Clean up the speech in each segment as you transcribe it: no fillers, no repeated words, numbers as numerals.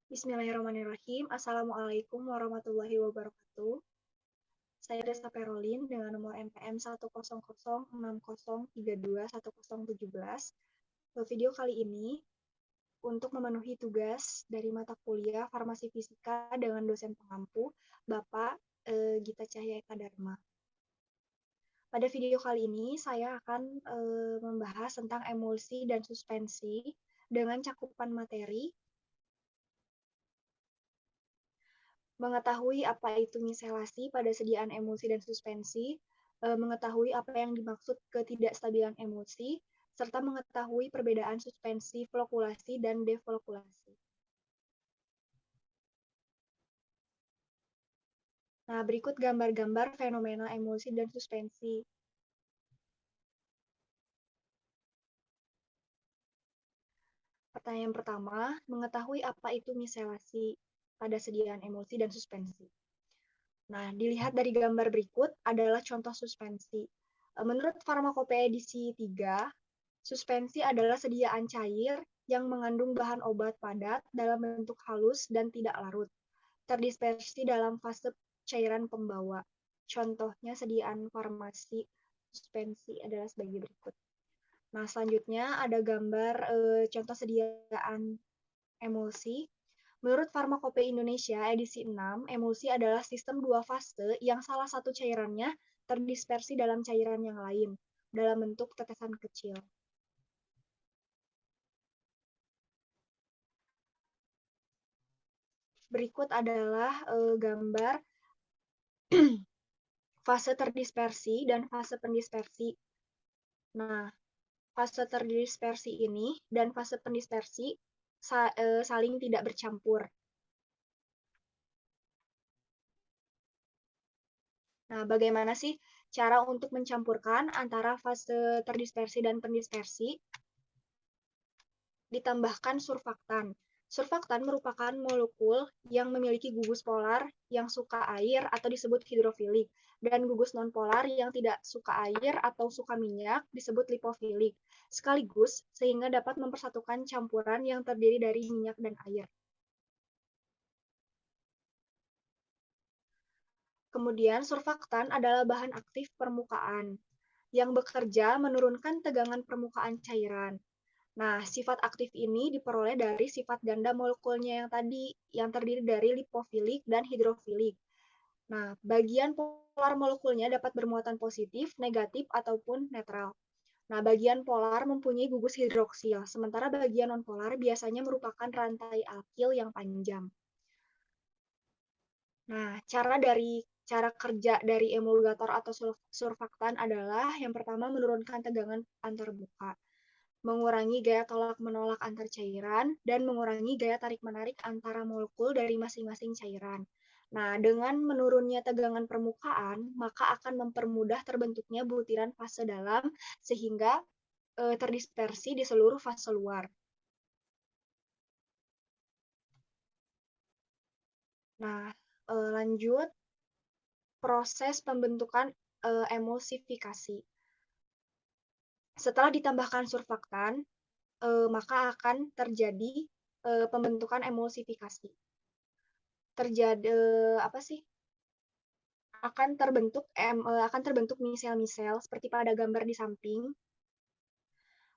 Bismillahirrahmanirrahim. Assalamualaikum warahmatullahi wabarakatuh. Saya Desta Perolin dengan nomor NPM 1006060321017. Video kali ini untuk memenuhi tugas dari mata kuliah Farmasi Fisika dengan dosen pengampu, Bapak Gita Cahya Eka Dharma. Pada video kali ini saya akan membahas tentang emulsi dan suspensi dengan cakupan materi mengetahui apa itu miselasi pada sediaan emulsi dan suspensi, mengetahui apa yang dimaksud ketidakstabilan emulsi, serta mengetahui perbedaan suspensi flokulasi dan deflokulasi. Nah, berikut gambar-gambar fenomena emulsi dan suspensi. Pertanyaan pertama, mengetahui apa itu miselasi pada sediaan emulsi dan suspensi. Nah, dilihat dari gambar berikut adalah contoh suspensi. Menurut Farmakopeia edisi 3, suspensi adalah sediaan cair yang mengandung bahan obat padat dalam bentuk halus dan tidak larut, terdispersi dalam fase cairan pembawa. Contohnya sediaan farmasi suspensi adalah sebagai berikut. Nah, selanjutnya ada gambar contoh sediaan emulsi. Menurut Farmakopeia Indonesia edisi 6, emulsi adalah sistem dua fase yang salah satu cairannya terdispersi dalam cairan yang lain dalam bentuk tetesan kecil. Berikut adalah gambar fase terdispersi dan fase pendispersi. Nah, fase terdispersi ini dan fase pendispersi saling tidak bercampur. Nah, bagaimana sih cara untuk mencampurkan antara fase terdispersi dan pendispersi? Ditambahkan surfaktan. Surfaktan merupakan molekul yang memiliki gugus polar yang suka air atau disebut hidrofilik, dan gugus nonpolar yang tidak suka air atau suka minyak disebut lipofilik, sekaligus sehingga dapat mempersatukan campuran yang terdiri dari minyak dan air. Kemudian surfaktan adalah bahan aktif permukaan yang bekerja menurunkan tegangan permukaan cairan. Nah, sifat aktif ini diperoleh dari sifat ganda molekulnya yang tadi, yang terdiri dari lipofilik dan hidrofilik. Nah, bagian polar molekulnya dapat bermuatan positif, negatif, ataupun netral. Nah, bagian polar mempunyai gugus hidroksil, sementara bagian nonpolar biasanya merupakan rantai alkil yang panjang. Nah, cara kerja dari emulgator atau surfaktan adalah yang pertama menurunkan tegangan antarmuka, mengurangi gaya tolak-menolak antar cairan, dan mengurangi gaya tarik-menarik antara molekul dari masing-masing cairan. Nah, dengan menurunnya tegangan permukaan, maka akan mempermudah terbentuknya butiran fase dalam sehingga terdispersi di seluruh fase luar. Nah, lanjut proses pembentukan emulsifikasi. Setelah ditambahkan surfaktan, maka akan terjadi pembentukan emulsifikasi. Terjadi apa sih? Akan terbentuk misel-misel seperti pada gambar di samping.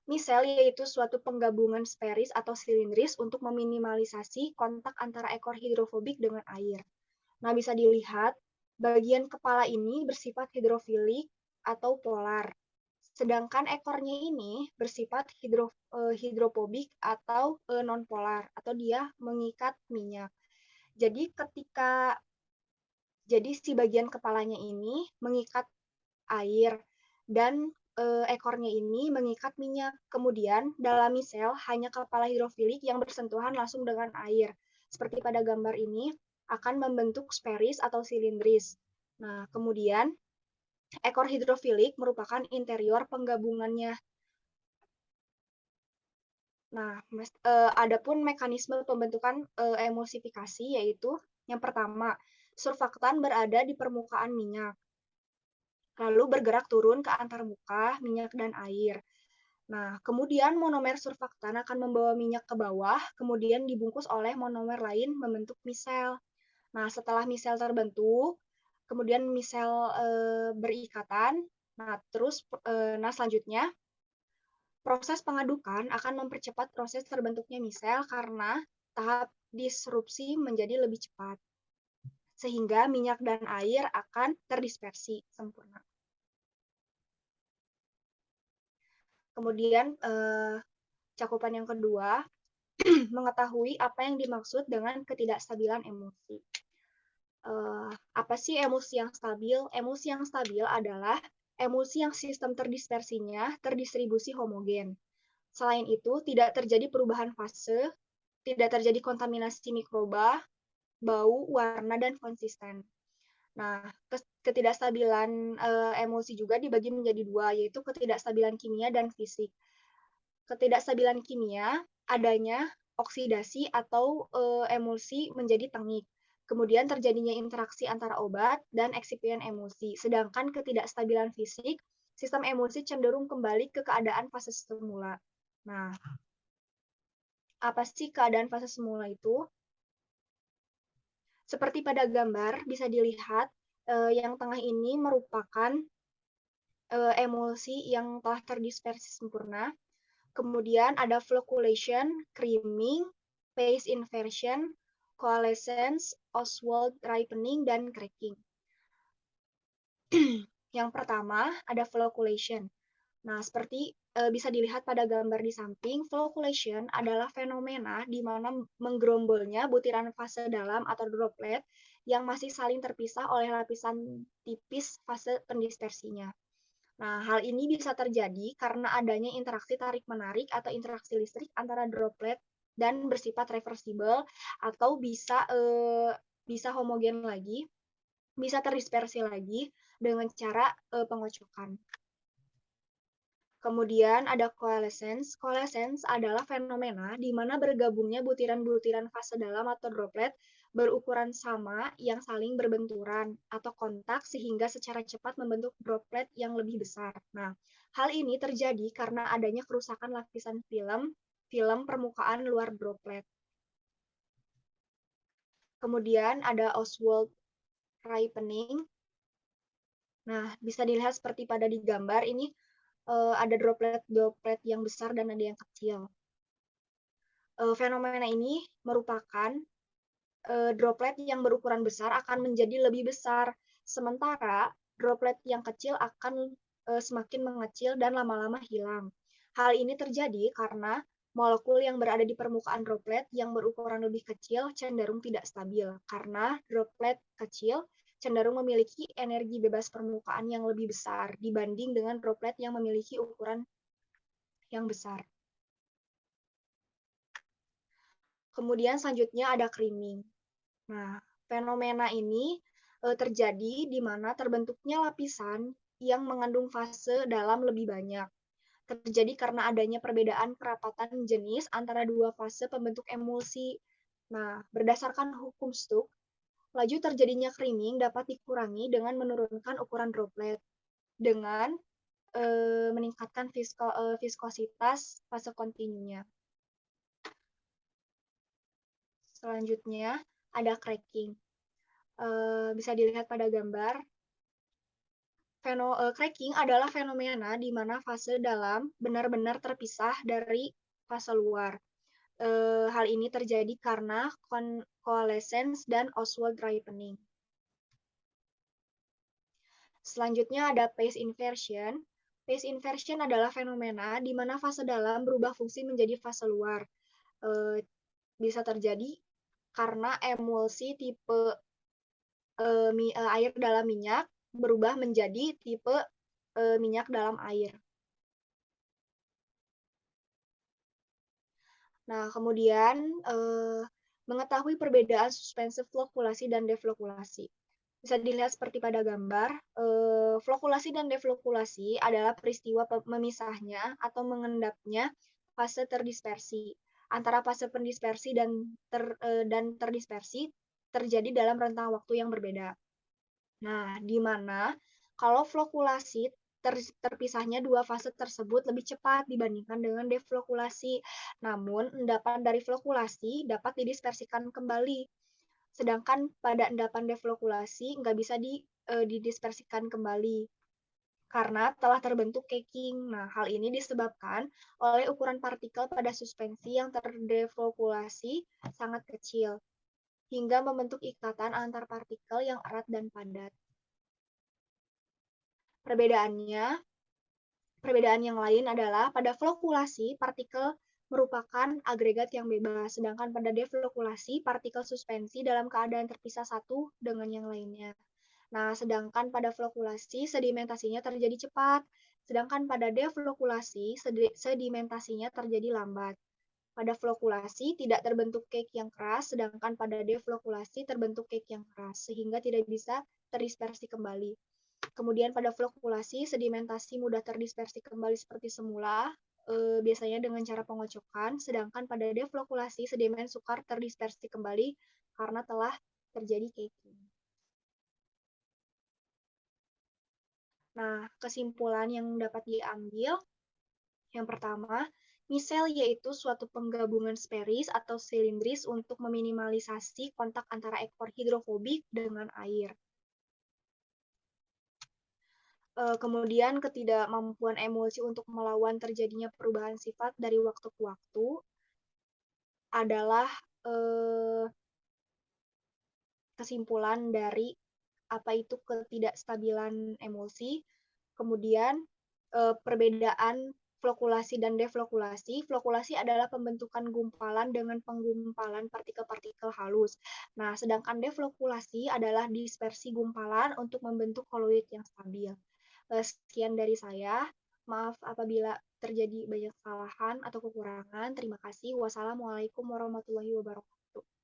Misel yaitu suatu penggabungan sferis atau silindris untuk meminimalisasi kontak antara ekor hidrofobik dengan air. Nah, bisa dilihat bagian kepala ini bersifat hidrofilik atau polar. Sedangkan ekornya ini bersifat hidropobik atau non-polar, atau dia mengikat minyak. Jadi si bagian kepalanya ini mengikat air dan ekornya ini mengikat minyak. Kemudian dalam misel hanya kepala hidrofilik yang bersentuhan langsung dengan air. Seperti pada gambar ini akan membentuk sferis atau silindris. Nah, kemudian ekor hidrofilik merupakan interior penggabungannya. Nah, adapun mekanisme pembentukan emulsifikasi yaitu yang pertama, surfaktan berada di permukaan minyak, lalu bergerak turun ke antarmuka minyak dan air. Nah, kemudian monomer surfaktan akan membawa minyak ke bawah, kemudian dibungkus oleh monomer lain membentuk misel. Nah, setelah misel terbentuk, kemudian misel berikatan. Nah, selanjutnya proses pengadukan akan mempercepat proses terbentuknya misel karena tahap disrupsi menjadi lebih cepat, sehingga minyak dan air akan terdispersi sempurna. Kemudian cakupan yang kedua, mengetahui apa yang dimaksud dengan ketidakstabilan emosi. Apa sih emosi yang stabil? Emosi yang stabil adalah emosi yang sistem terdispersinya terdistribusi homogen. Selain itu, tidak terjadi perubahan fase, tidak terjadi kontaminasi mikroba, bau, warna, dan konsisten. Nah, ketidakstabilan emosi juga dibagi menjadi dua, yaitu ketidakstabilan kimia dan fisik. Ketidakstabilan kimia adanya oksidasi atau emulsi menjadi tengik. Kemudian terjadinya interaksi antara obat dan eksipien emulsi. Sedangkan ketidakstabilan fisik, sistem emulsi cenderung kembali ke keadaan fase semula. Nah, apa sih keadaan fase semula itu? Seperti pada gambar bisa dilihat yang tengah ini merupakan emulsi yang telah terdispersi sempurna. Kemudian ada flocculation, creaming, phase inversion, coalescence, Oswald ripening, dan cracking. Yang pertama ada flocculation. Nah, seperti bisa dilihat pada gambar di samping, flocculation adalah fenomena di mana menggerombolnya butiran fase dalam atau droplet yang masih saling terpisah oleh lapisan tipis fase pendispersinya. Nah, hal ini bisa terjadi karena adanya interaksi tarik-menarik atau interaksi listrik antara droplet dan bersifat reversibel atau bisa homogen lagi, bisa terdispersi lagi dengan cara pengocokan. Kemudian ada coalescence. Coalescence adalah fenomena di mana bergabungnya butiran-butiran fase dalam atau droplet berukuran sama yang saling berbenturan atau kontak sehingga secara cepat membentuk droplet yang lebih besar. Nah, hal ini terjadi karena adanya kerusakan lapisan film permukaan luar droplet. Kemudian ada Oswald ripening. Nah, bisa dilihat seperti pada di gambar ini ada droplet-droplet yang besar dan ada yang kecil. Fenomena ini merupakan droplet yang berukuran besar akan menjadi lebih besar, sementara droplet yang kecil akan semakin mengecil dan lama-lama hilang. Hal ini terjadi karena molekul yang berada di permukaan droplet yang berukuran lebih kecil cenderung tidak stabil, karena droplet kecil cenderung memiliki energi bebas permukaan yang lebih besar dibanding dengan droplet yang memiliki ukuran yang besar. Kemudian selanjutnya ada creaming. Nah, fenomena ini terjadi di mana terbentuknya lapisan yang mengandung fase dalam lebih banyak. Terjadi karena adanya perbedaan kerapatan jenis antara dua fase pembentuk emulsi. Nah, berdasarkan hukum Stokes, laju terjadinya creaming dapat dikurangi dengan menurunkan ukuran droplet dengan meningkatkan viskositas fase kontinunya. Selanjutnya ada cracking. Bisa dilihat pada gambar. Cracking adalah fenomena di mana fase dalam benar-benar terpisah dari fase luar. Hal ini terjadi karena coalescence dan Oswald ripening. Selanjutnya ada phase inversion. Phase inversion adalah fenomena di mana fase dalam berubah fungsi menjadi fase luar. Bisa terjadi karena emulsi tipe air dalam minyak berubah menjadi tipe minyak dalam air. Nah, kemudian mengetahui perbedaan suspensi flokulasi dan deflokulasi. Bisa dilihat seperti pada gambar, flokulasi dan deflokulasi adalah peristiwa memisahnya atau mengendapnya fase terdispersi. Antara fase pendispersi dan terdispersi terjadi dalam rentang waktu yang berbeda. Nah, di mana kalau flokulasi terpisahnya dua fase tersebut lebih cepat dibandingkan dengan deflokulasi. Namun, endapan dari flokulasi dapat didispersikan kembali. Sedangkan pada endapan deflokulasi nggak bisa didispersikan kembali karena telah terbentuk caking. Nah, hal ini disebabkan oleh ukuran partikel pada suspensi yang terdeflokulasi sangat kecil, hingga membentuk ikatan antar partikel yang erat dan padat. Perbedaan yang lain adalah pada flokulasi, partikel merupakan agregat yang bebas, sedangkan pada deflokulasi, partikel suspensi dalam keadaan terpisah satu dengan yang lainnya. Nah, sedangkan pada flokulasi, sedimentasinya terjadi cepat, sedangkan pada deflokulasi, sedimentasinya terjadi lambat. Pada flokulasi tidak terbentuk cake yang keras, sedangkan pada deflokulasi terbentuk cake yang keras, sehingga tidak bisa terdispersi kembali. Kemudian pada flokulasi, sedimentasi mudah terdispersi kembali seperti semula, biasanya dengan cara pengocokan, sedangkan pada deflokulasi, sedimen sukar terdispersi kembali karena telah terjadi caking. Nah, kesimpulan yang dapat diambil, yang pertama, misel yaitu suatu penggabungan sferis atau silindris untuk meminimalisasi kontak antara ekor hidrofobik dengan air. Kemudian ketidakmampuan emulsi untuk melawan terjadinya perubahan sifat dari waktu ke waktu adalah kesimpulan dari apa itu ketidakstabilan emulsi. Kemudian perbedaan flokulasi dan deflokulasi. Flokulasi adalah pembentukan gumpalan dengan penggumpalan partikel-partikel halus. Nah, sedangkan deflokulasi adalah dispersi gumpalan untuk membentuk koloid yang stabil. Sekian dari saya. Maaf apabila terjadi banyak kesalahan atau kekurangan. Terima kasih. Wassalamualaikum warahmatullahi wabarakatuh.